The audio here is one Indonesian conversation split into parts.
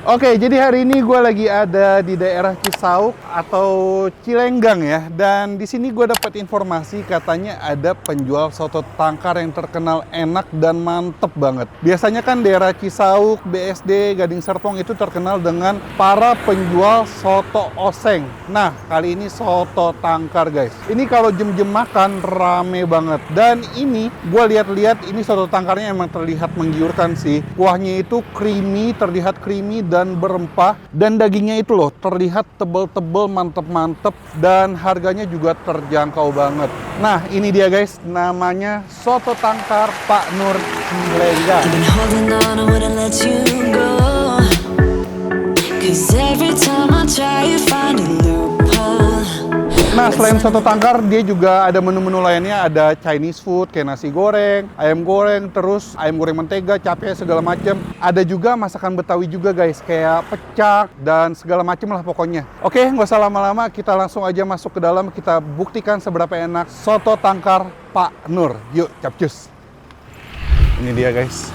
Oke, jadi hari ini gue lagi ada di daerah Cisauk atau Cilenggang ya. Dan di sini gue dapat informasi katanya ada penjual soto tangkar yang terkenal enak dan mantep banget. Biasanya kan daerah Cisauk, BSD, Gading Serpong itu terkenal dengan para penjual soto oseng. Nah, kali ini soto tangkar guys. Ini kalau jam-jam makan rame banget. Dan ini gue lihat-lihat ini soto tangkarnya emang terlihat menggiurkan sih. Kuahnya itu creamy, terlihat creamy dan berempah, dan dagingnya itu loh terlihat tebel-tebel, mantep-mantep, dan harganya juga terjangkau banget. Nah, ini dia guys, namanya soto tangkar Pak Nur Cilenggang. Nah, selain soto tangkar, dia juga ada menu-menu lainnya, ada Chinese food, kayak nasi goreng, terus ayam goreng mentega, capek, segala macam. Ada juga masakan Betawi juga guys, kayak pecak, dan segala macam lah pokoknya. Oke, nggak usah lama-lama, kita langsung aja masuk ke dalam, kita buktikan seberapa enak soto tangkar Pak Nur. Yuk, capcus. Ini dia guys,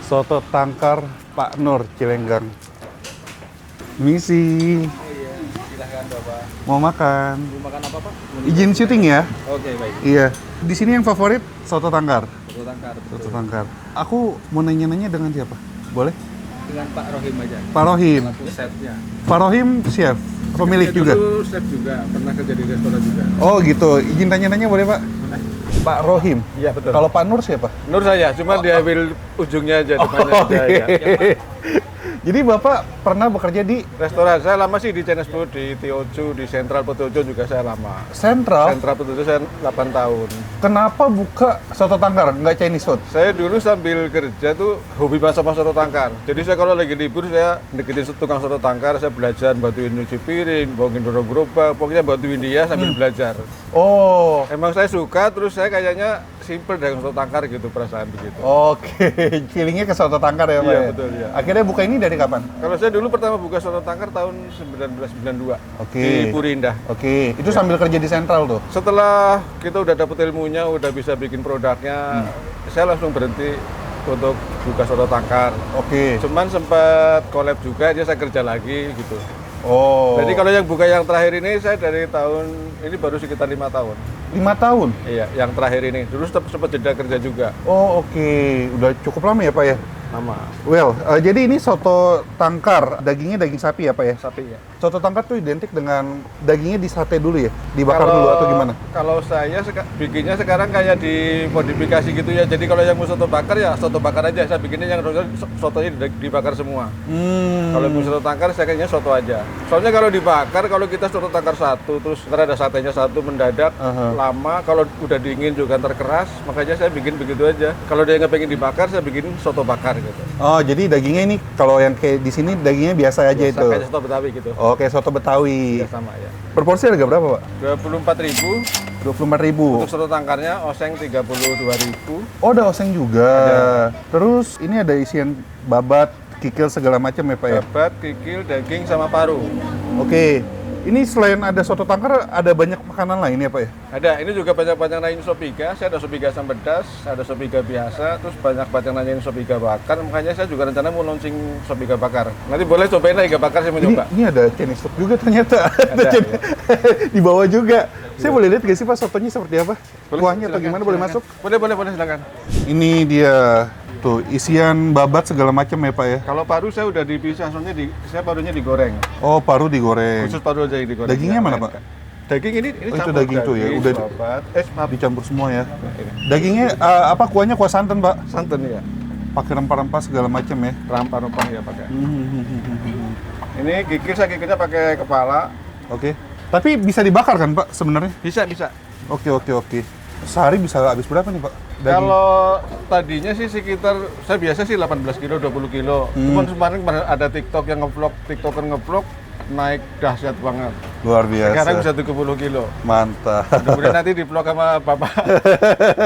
soto tangkar Pak Nur Cilenggang. Misi. Silahkan Bapak. Mau makan? Mau makan apa Pak? Izin syuting ya? Oke, baik. Iya. Di sini yang favorit soto tangkar. Soto tangkar. Soto tangkar. Aku mau nanya-nanya dengan siapa? Boleh? Dengan Pak Rohim aja. Pak Rohim. Selaku chefnya. Pak Rohim chef, pemilik Dia juga. dulu chef juga, pernah kerja di restoran juga. Oh gitu. Izin tanya-nanya boleh Pak? Pak Rohim. Iya betul. Kalau Pak Nur siapa? Nur saya, cuma diambil ujungnya aja, depannya aja ya. Jadi Bapak pernah bekerja di Restoran saya lama sih di Chinese Food, di Tioju, di Central Potojo juga saya lama. Sentral. Central Potojo saya 8 tahun. Kenapa buka soto tangkar, nggak Chinese food? Saya dulu sambil kerja tuh hobi masak soto tangkar. Jadi saya kalau lagi libur saya deketin tukang soto tangkar, saya belajar bantuin nyuci piring, bawain dorong gerobak, pokoknya bantuin dia sambil belajar. Oh. Emang saya suka, terus saya kayaknya simple dengan soto tangkar gitu, perasaan begitu. Oke, feelingnya ke soto tangkar ya Pak? Iya, ya? betul, iya. Akhirnya buka ini dari kapan? Kalau saya dulu pertama buka soto tangkar tahun 1992 Oke. di Puri Indah. Oke, itu sambil kerja di sentral tuh? Setelah kita udah dapet ilmunya, udah bisa bikin produknya, saya langsung berhenti untuk buka soto tangkar. Oke. Cuman sempat collab juga, dia saya kerja lagi gitu. Oh. Jadi kalau yang buka yang terakhir ini saya dari tahun ini baru sekitar 5 tahun. 5 tahun? Iya, yang terakhir ini. Dulu sempat jeda kerja juga. Oh oke, udah cukup lama ya Pak ya? Lama. Well, jadi ini soto tangkar, dagingnya daging sapi ya Pak ya? Sapi ya. Soto tangkar tuh identik dengan dagingnya di sate dulu ya? Dibakar dulu atau gimana? Kalau saya bikinnya sekarang kayak dimodifikasi gitu ya. Jadi kalau yang mau soto bakar ya soto bakar aja. Saya bikinnya yang sotonya dibakar semua. Kalau mau soto tangkar saya kayaknya soto aja. Soalnya kalau dibakar, kalau kita soto tangkar satu, terus ntar ada satenya satu mendadak, lama. Kalau udah dingin juga terkeras, makanya saya bikin begitu aja. Kalau dia nggak pengen dibakar, saya bikin soto bakar gitu. Oh, jadi dagingnya ini kalau yang kayak di sini dagingnya biasa aja Biasa, itu? kayak soto Betawi gitu. Oh, kayak soto Betawi. Ya, sama ya. Per porsi harga berapa Pak? 24.000. 24.000. Untuk soto tangkarnya, oseng 32.000. Oh, ada oseng juga. Terus ini ada isian babat, kikil segala macam ya Pak ya? Babat, kikil, daging, sama paru. Oke. Ini selain ada soto tangkar, ada banyak makanan lain ya Pak ya? Ada, ini juga banyak-banyak lain sop iga. Saya ada sop iga asam pedas, ada sop iga biasa, terus banyak-banyak nanyain sop iga bakar. Makanya saya juga rencana mau launching sop iga bakar. Nanti boleh cobain lah iga bakar, saya mau coba. Ini ada Chinese food juga ternyata. Ada, ya. Di bawah juga. Saya boleh lihat nggak sih Pak sotonya seperti apa? Boleh, Kuahnya atau silakan, gimana? Boleh silakan. masuk? Boleh, silakan. Ini dia tuh isian babat segala macam ya Pak ya? Kalau paru saya udah dipisah, soalnya saya parunya digoreng. Oh, paru digoreng. Khusus paru aja yang digoreng. Dagingnya mana, Jangan Pak? kan. Daging ini Oh, itu campur daging tuh ya, udah babat, dicampur semua ya. ini. Dagingnya apa kuahnya kuah santan Pak? Santan ya. Pakai rempah-rempah segala macam ya. Rempah-rempah ya pakai. Ini gigitnya pakai kepala. Oke. Tapi bisa dibakar kan Pak sebenarnya? Bisa. Oke. Sehari bisa habis berapa nih Pak? Daging? Kalau tadinya sih sekitar, saya biasa sih 18 kilo, 20 kilo. Cuman kemarin ada TikTok yang tiktoker ngevlog, naik dahsyat banget. Luar biasa. Sekarang bisa 70 kilo. Mantap. Mudah-mudahan nanti di-vlog sama Bapak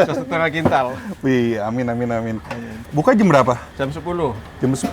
setengah kintal. Wih, amin. Buka jam berapa? Jam 10 Jam 10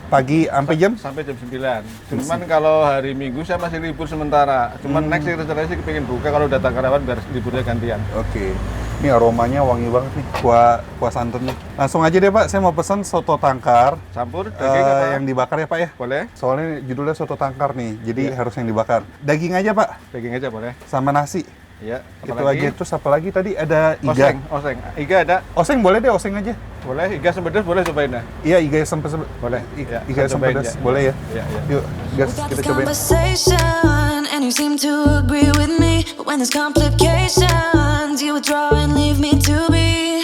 pagi sampai jam? sampai jam 9. Cuman kalau hari Minggu saya masih libur sementara. Cuman next sih rencananya sih pengen buka kalau datang karyawan biar liburnya gantian. Oke. Ini aromanya wangi banget nih, kuah santannya. Langsung aja deh Pak, saya mau pesan soto tangkar. Campur daging apa? Yang dibakar ya Pak ya? Boleh. Soalnya judulnya soto tangkar nih, jadi harus yang dibakar. Daging aja Pak, Daging aja boleh. sama nasi. Iya. Itu aja. Terus apa lagi tadi? Ada iga. Oseng. Iga ada. Oseng boleh deh, oseng aja. Boleh. Iga asam pedas boleh cobain dah. Iya, iga asam pedas. Boleh. Iga asam cobain pedas, ya. boleh ya? Iya. Yuk, gas, We got kita this cobain. conversation, and you seem to agree with me. But when there's complications, you withdraw and leave me to be.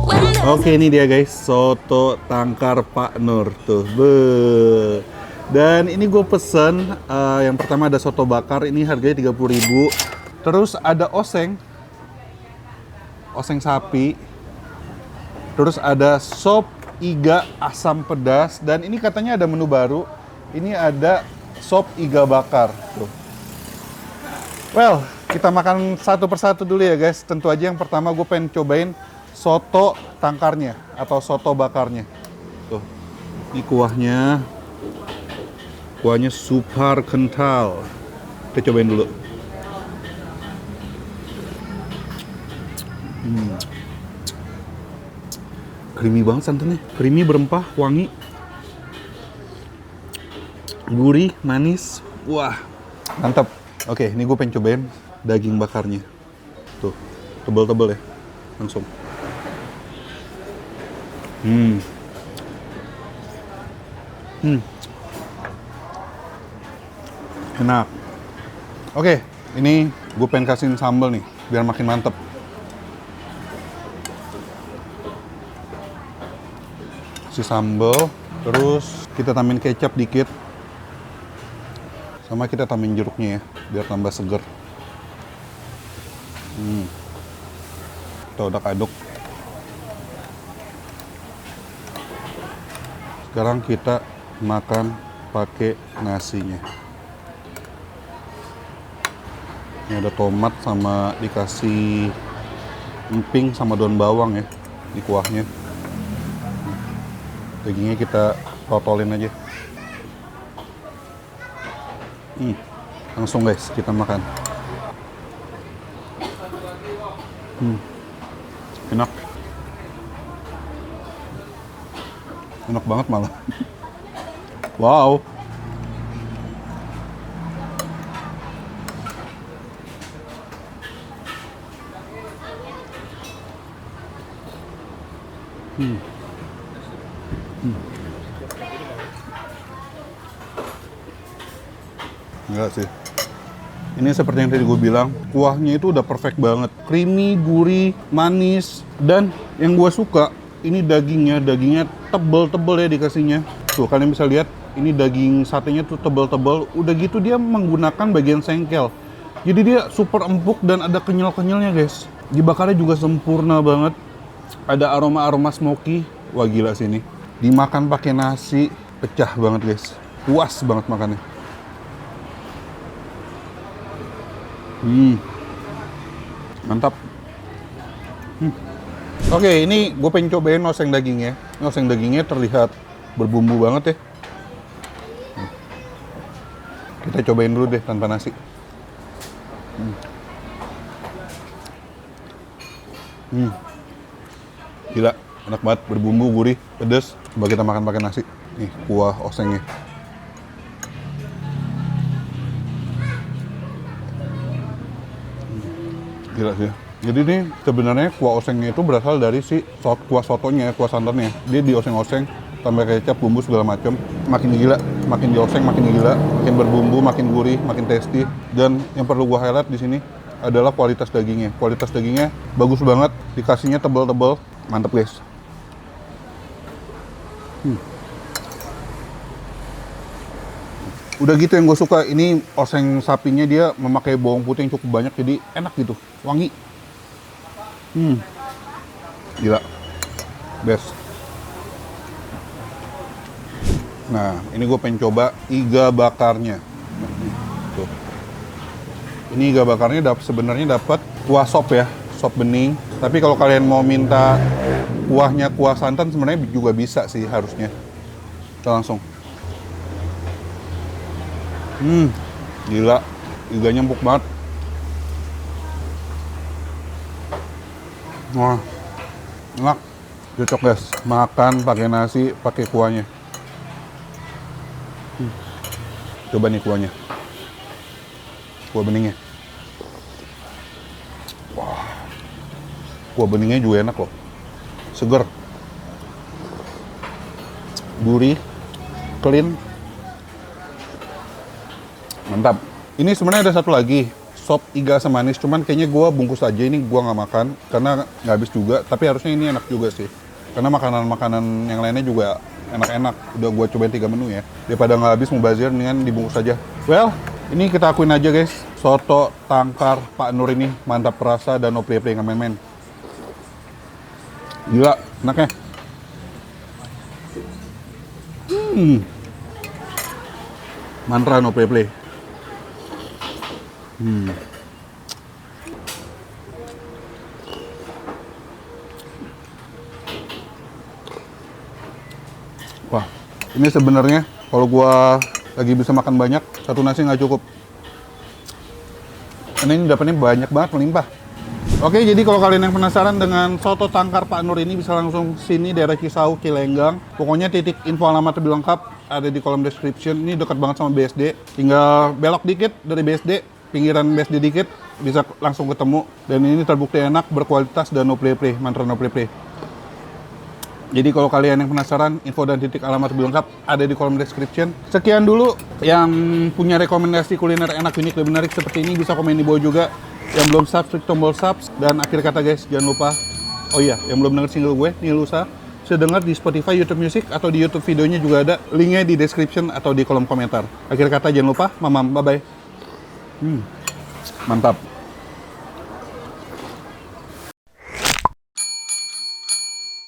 When there's Oke, ini dia guys, soto tangkar Pak Nur tuh. Be. Dan ini gue pesen, yang pertama ada soto bakar, ini harganya 30.000. Terus ada oseng sapi. Terus ada sop iga asam pedas. Dan ini katanya ada menu baru. Ini ada sop iga bakar. Tuh. Well, kita makan satu persatu dulu ya guys. Tentu aja yang pertama gue pengen cobain soto tangkarnya atau soto bakarnya. Tuh, ini kuahnya. Kuahnya super kental. Kita cobain dulu. Creamy banget santannya. Creamy, berempah, wangi. Gurih, manis. Wah, mantap. Oke, ini gue pengen cobain daging bakarnya. Tuh, tebel-tebel ya. Langsung. Enak. Oke, ini gue pengen kasihin sambal nih, biar makin mantep. Kasih sambal, terus kita tambahin kecap dikit. Sama kita tambahin jeruknya ya, biar tambah seger. Kita aduk-aduk. Sekarang kita makan pakai nasinya. Ini ada tomat sama dikasih emping sama daun bawang ya di kuahnya. Dagingnya kita rotolin aja. Langsung guys, kita makan. Enak. Enak banget malah. Wow. Enggak sih. Ini seperti yang tadi gue bilang, kuahnya itu udah perfect banget. Creamy, gurih, manis. Dan yang gue suka, ini dagingnya tebel-tebel ya dikasihnya. Tuh, kalian bisa lihat, ini daging satenya tuh tebel-tebel. Udah gitu dia menggunakan bagian sengkel. Jadi dia super empuk dan ada kenyal-kenyalnya guys. Dibakarnya juga sempurna banget. Ada aroma-aroma smoky. Wah gila sih ini. Dimakan pakai nasi, pecah banget guys. Puas banget makannya. Mantap. Oke, ini gue pengen cobain oseng dagingnya. Oseng dagingnya terlihat berbumbu banget ya. Kita cobain dulu deh tanpa nasi. Gila, enak banget, berbumbu, gurih, pedas. Coba kita makan pakai nasi. Nih, kuah osengnya. Gila sih. Jadi nih sebenarnya kuah osengnya itu berasal dari si kuah sotonya, kuah santannya. Dia dioseng-oseng, tambah kecap, bumbu segala macam. Makin gila, makin dioseng, makin gila, makin berbumbu, makin gurih, makin tasty. Dan yang perlu gua highlight di sini adalah kualitas dagingnya. Kualitas dagingnya bagus banget, dikasihnya tebal-tebal, mantep guys. Udah gitu yang gue suka, ini oseng sapinya dia memakai bawang putih yang cukup banyak, jadi enak gitu, wangi. Gila, best. Nah, ini gue pengen coba iga bakarnya. Tuh. Ini iga bakarnya sebenarnya dapat kuah sop ya, sop bening. Tapi kalau kalian mau minta kuahnya kuah santan sebenarnya juga bisa sih harusnya. Kita langsung. Gila, iganya empuk banget. Wah, enak. Cocok guys, makan pakai nasi, pakai kuahnya. Coba nih kuahnya. Kuah beningnya. Wah. Kuah beningnya juga enak loh. Seger. Gurih, clean. Mantap. Ini sebenarnya ada satu lagi. Sop iga asam manis, cuman kayaknya gue bungkus aja ini, gue nggak makan karena nggak habis juga. Tapi harusnya ini enak juga sih, karena makanan-makanan yang lainnya juga enak-enak. Udah gue cobain 3 menu ya, daripada nggak habis mubazir, mendingan dibungkus aja. Well, ini kita akuin aja guys, soto tangkar Pak Nur ini mantap rasa dan no play-play nggak main-main. Gila, enaknya. Mantra no play-play. Wah, ini sebenarnya kalau gua lagi bisa makan banyak, satu nasi nggak cukup. Karena ini dapatnya banyak banget, melimpah. Oke, jadi kalau kalian yang penasaran dengan soto tangkar Pak Nur ini, bisa langsung sini daerah Cisauk, Cilenggang. Pokoknya titik info alamat lebih lengkap ada di kolom description. Ini dekat banget sama BSD. Tinggal belok dikit dari BSD, pinggiran BSD dikit, bisa langsung ketemu. Dan ini terbukti enak, berkualitas, dan no play-play, mantra no play-play. Jadi kalau kalian yang penasaran, info dan titik alamat lebih lengkap ada di kolom description. Sekian dulu, yang punya rekomendasi kuliner enak, unik, dan menarik seperti ini bisa komen di bawah juga. Yang belum subscribe, tombol subs. Dan akhir kata guys, jangan lupa, oh iya, yang belum denger single gue, Nilusa, bisa denger di Spotify, YouTube Music, atau di YouTube videonya juga ada. Linknya di description atau di kolom komentar. Akhir kata jangan lupa, mamam, bye-bye. Mantap.